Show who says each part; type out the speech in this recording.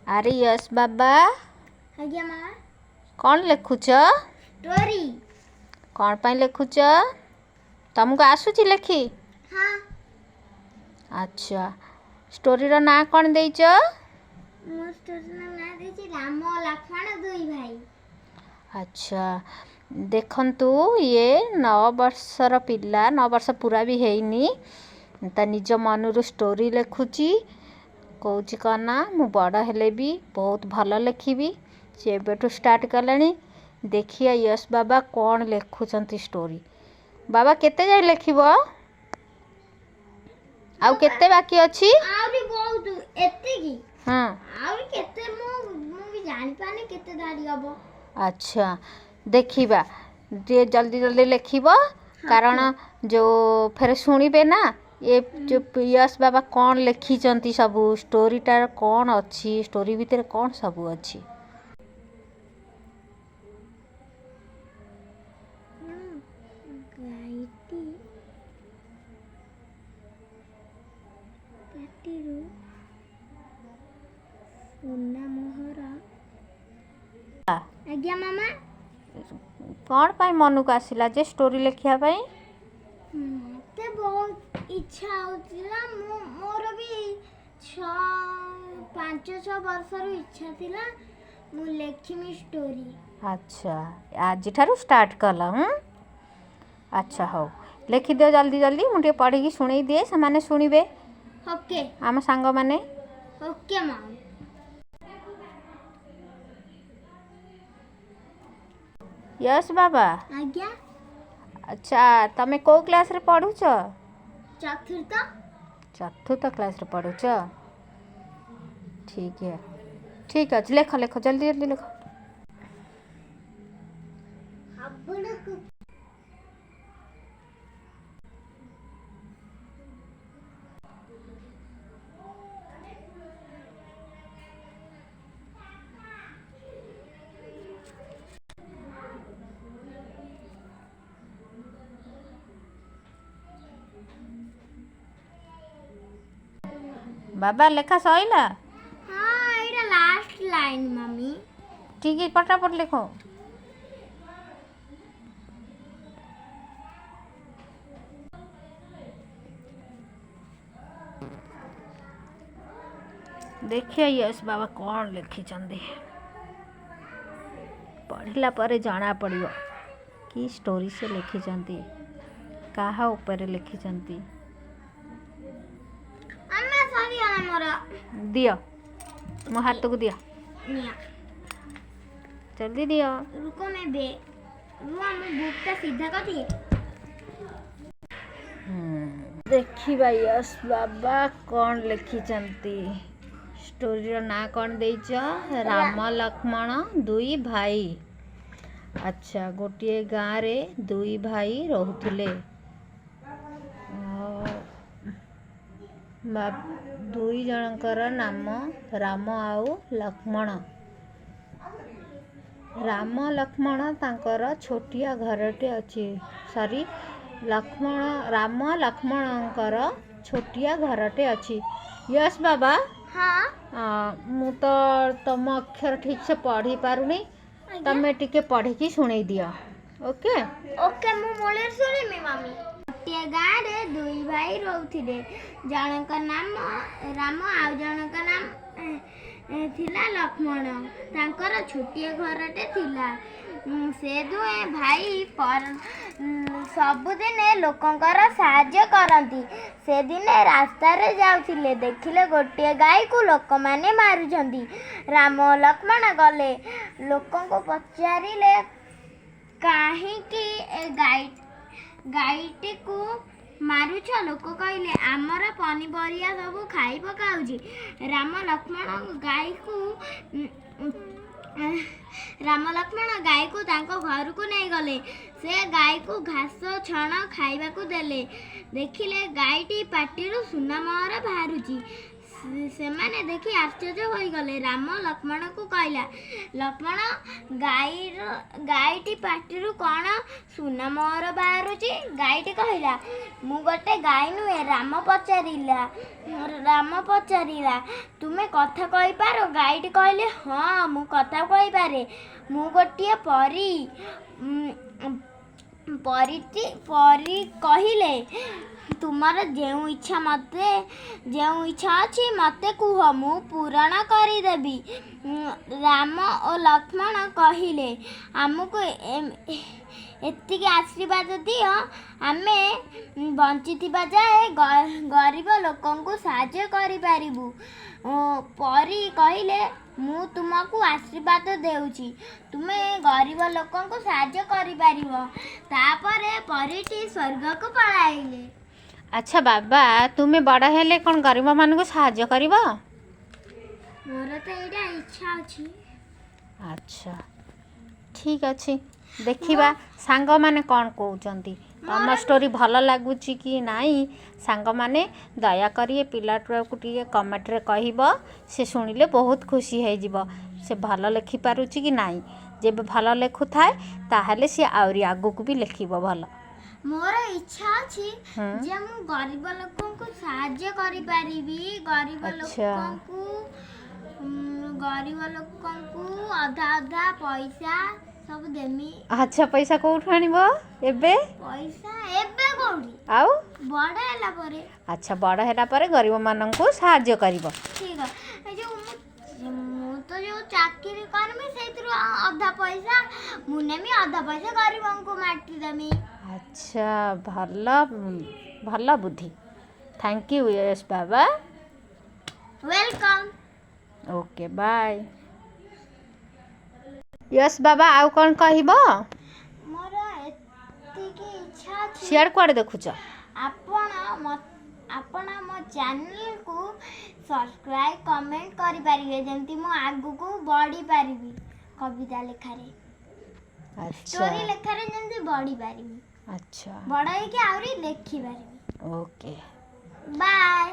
Speaker 1: अरे यश बाबा
Speaker 2: आज्ञा माँ
Speaker 1: कौन लिखुच
Speaker 2: स्टोरी
Speaker 1: कौन पाई लिखुच तुमको आसुची लिखी
Speaker 2: हाँ
Speaker 1: अच्छा स्टोरी रो ना कौन देइच
Speaker 2: मो स्टोरी ना देछि राम लक्ष्मण दुई भाई।
Speaker 1: अच्छा देखंतु ये 9 वर्षर पिला 9 वर्ष पूरा भी हैनी ता निज मनरु स्टोरी लिखुची कौची कना मु बड़ हेले भी बहुत भल लिखिबी से एबेठु स्टार्ट कलानी देखिए यश बाबा कौन लिखुचंती स्टोरी बाबा केते जाय लिखिबो आउ केते बाकी अछि
Speaker 2: आउरी बहुत एते की
Speaker 1: हां
Speaker 2: आउरी केते मु भी जानि पानी केते दाडी हबो।
Speaker 1: अच्छा देखिबा जे जल्दी जल्दी लिखिबो कारण जो फिर सुनिबे ना ये जो यश बाबा कौन लिखिचंती सब स्टोरीटार कौन अच्छी स्टोरी भीतर कौन सब अच्छी
Speaker 2: आज्ञा मामा
Speaker 1: कौन पाई मन को आसिला जे स्टोरी लिखिया पाई
Speaker 2: मते बहुत इच्छा होतिला मोर भी 5-6 वर्षर इच्छा थिला मु लेखिमी स्टोरी।
Speaker 1: अच्छा आज ठारू स्टार्ट कला अच्छा हो लिखि दियो जल्दी जल्दी मुझे पढ़ी की सुनई दिए से माने सुनिबे
Speaker 2: ओके
Speaker 1: आम सांग माने
Speaker 2: ओके माँ
Speaker 1: यश बाबा
Speaker 2: आज्ञा
Speaker 1: अच्छा तमे को क्लास रे पढुछ
Speaker 2: चतुर्थ
Speaker 1: चतुर्थ क्लास रे पढुछ ठीक है लेख लेख जल्दी जल्दी लेख बाबा लेखा सइला
Speaker 2: हाँ एटा लास्ट लाइन मम्मी
Speaker 1: ठीक है फटाफट लिखो देखिए यश बाबा कौन लिखी पढ़ला पर जाना पड़ियो कि स्टोरी से लिखी कहा ऊपर लिखी दियो मो हाथ को दियो जल्दी दियो
Speaker 2: रुको मैं बुक का सीधा कर दिए
Speaker 1: देखिबा यश बाबा कौन लिखी स्टोरी ना कौन देइच राम लक्ष्मण दुई भाई। अच्छा गोटे गाँव रे दुई भाई रोहुथिले दुई जनकर नाम राम आउ लक्ष्मण राम लक्ष्मण तांकर छोटिया घरटे अच्छी सॉरी राम लक्ष्मणकर छोटिया घरटे अच्छी। यश बाबा
Speaker 2: हाँ
Speaker 1: मु तो तुम अक्षर ठीक से पढ़ी पारुनी तमे टिके पढ़ी की सुनई दियो ओके
Speaker 2: ओके मु मोले सुनिमी मम्मी गोटे गाँव रे दुई भाई रोहुथिले जनक नाम राम आउ जनक नाम थिला लक्ष्मण तांकर छोटिया घरटे थिला से दुए भाई सबुदिन लोकंकर साहाय्य करती से दिने रास्ता रे जाउथिले देखिले गोटे गाय को लोक माने मारुछंती राम लक्ष्मण गले लोकन को पचारिले काहे कि गायटी को मारुछ लोक कहले आमर पनीपरिया सब खाई पकाउची राम लक्ष्मण गाय को तांको घर को नहीं गले से गाय को घास छण खाइबा को देले देखिले गायटी पाटिरु सुना मोहर बाहरुची ସେମାନେ ଦେଖି ଆଶ୍ଚର୍ଯ୍ୟ ହୋଇଗଲେ। ରାମ ଲକ୍ଷ୍ମଣଙ୍କୁ କହିଲା, ଲକ୍ଷ୍ମଣ, ଗାଈଟି ପାଟିରୁ କ'ଣ ସୁନା ମୋହର ବାହାରୁଛି? ଗାଈଟି କହିଲା, ମୁଁ ଗୋଟେ ଗାଈ ନୁହେଁ। ରାମ ପଚାରିଲା, ତୁମେ କଥା କହିପାର? ଗାଈଟି କହିଲେ, ହଁ, ମୁଁ କଥା କହିପାରେ। ମୁଁ ଗୋଟିଏ ପରୀ। ପରୀ କହିଲେ, ତୁମର ଯେଉଁ ଇଚ୍ଛା ଅଛି ମୋତେ କୁହ, ମୁଁ ପୂରଣ କରିଦେବି। ରାମ ଓ ଲକ୍ଷ୍ମଣ କହିଲେ, ଆମକୁ ଏତିକି ଆଶୀର୍ବାଦ ଦିଅ, ଆମେ ବଞ୍ଚିଥିବା ଯାଏ ଗରିବ ଲୋକଙ୍କୁ ସାହାଯ୍ୟ କରିପାରିବୁ। ପରୀ କହିଲେ, ମୁଁ ତୁମକୁ ଆଶୀର୍ବାଦ ଦେଉଛି, ତୁମେ ଗରିବ ଲୋକଙ୍କୁ ସାହାଯ୍ୟ କରିପାରିବ। ତାପରେ ପରୀଟି ସ୍ୱର୍ଗକୁ ପଳାଇଲେ।
Speaker 1: ଆଚ୍ଛା ବାବା, ତୁମେ ବଡ଼ ହେଲେ କ'ଣ ଗରିବମାନଙ୍କୁ ସାହାଯ୍ୟ କରିବ?
Speaker 2: ମୋର ତ ଏଇଟା ଇଚ୍ଛା ଅଛି।
Speaker 1: ଆଚ୍ଛା, ଠିକ୍ ଅଛି, ଦେଖିବା ସାଙ୍ଗମାନେ କ'ଣ କହୁଛନ୍ତି। ତମ ଷ୍ଟୋରି ଭଲ ଲାଗୁଛି କି ନାହିଁ ସାଙ୍ଗମାନେ ଦୟାକରି ଏ ପିଲାଟାକୁ ଟିକେ କମେଣ୍ଟରେ କହିବ। ସେ ଶୁଣିଲେ ବହୁତ ଖୁସି ହେଇଯିବ ସେ ଭଲ ଲେଖିପାରୁଛି କି ନାହିଁ। ଯେବେ ଭଲ ଲେଖୁଥାଏ ତାହେଲେ ସେ ଆହୁରି ଆଗକୁ ବି ଲେଖିବ ଭଲ।
Speaker 2: ମୋର ଇଚ୍ଛା ଅଛି ଯେ ମୁଁ ଗରିବ ଲୋକଙ୍କୁ ସାହାଯ୍ୟ କରିପାରିବି। ଗରିବ ଲୋକଙ୍କୁ ଅଧା ଅଧା ପଇସା ସବୁ ଦେମି।
Speaker 1: ଆଚ୍ଛା, ପଇସା କୋଉଠୁ ଆଣିବ? ଏବେ
Speaker 2: କୋଉଠି?
Speaker 1: ଆଉ
Speaker 2: ବଡ଼ ହେଲା ପରେ।
Speaker 1: ଆଚ୍ଛା, ବଡ଼ ହେଲା ପରେ ଗରିବମାନଙ୍କୁ ସାହାଯ୍ୟ କରିବ।
Speaker 2: ଠିକ୍ ଅଛି। ମୁଁ ତ ଯେଉଁ ଚାକିରି କରିବି ସେଇଥିରୁ ଅଧା ପଇସା ମୁଁ ନେମି, ଅଧା ପଇସା ଗରିବଙ୍କୁ ବାଣ୍ଟି ଦେମି।
Speaker 1: ଆଚ୍ଛା, ଭଲ ବୁଦ୍ଧି। ଥ୍ୟାଙ୍କ ୟୁ ୟଶ୍ ବାବା।
Speaker 2: ୱେଲକମ୍।
Speaker 1: Okay, bye. ୟଶ୍ ବାବା, ଆଉ କ'ଣ କହିବ?
Speaker 2: ମୋର ଏତିକି ଇଚ୍ଛା ଅଛି।
Speaker 1: ସିଆଡ଼େ କୁଆଡ଼େ ଦେଖୁଛ?
Speaker 2: ଆପଣ ମୋ ଚ୍ୟାନେଲକୁ ସବସ୍କ୍ରାଇବ୍, କମେଣ୍ଟ କରିପାରିବେ, ଯେମିତି ମୁଁ ଆଗକୁ ବଢ଼ିପାରିବି କବିତା ଲେଖାରେ, ଷ୍ଟୋରି ଲେଖାରେ ଯେମିତି ବଢ଼ିପାରିବି।
Speaker 1: ଆଚ୍ଛା,
Speaker 2: ବଡ଼ ହେଇକି ଆହୁରି ଲେଖିପାରିବି।
Speaker 1: Okay,
Speaker 2: bye.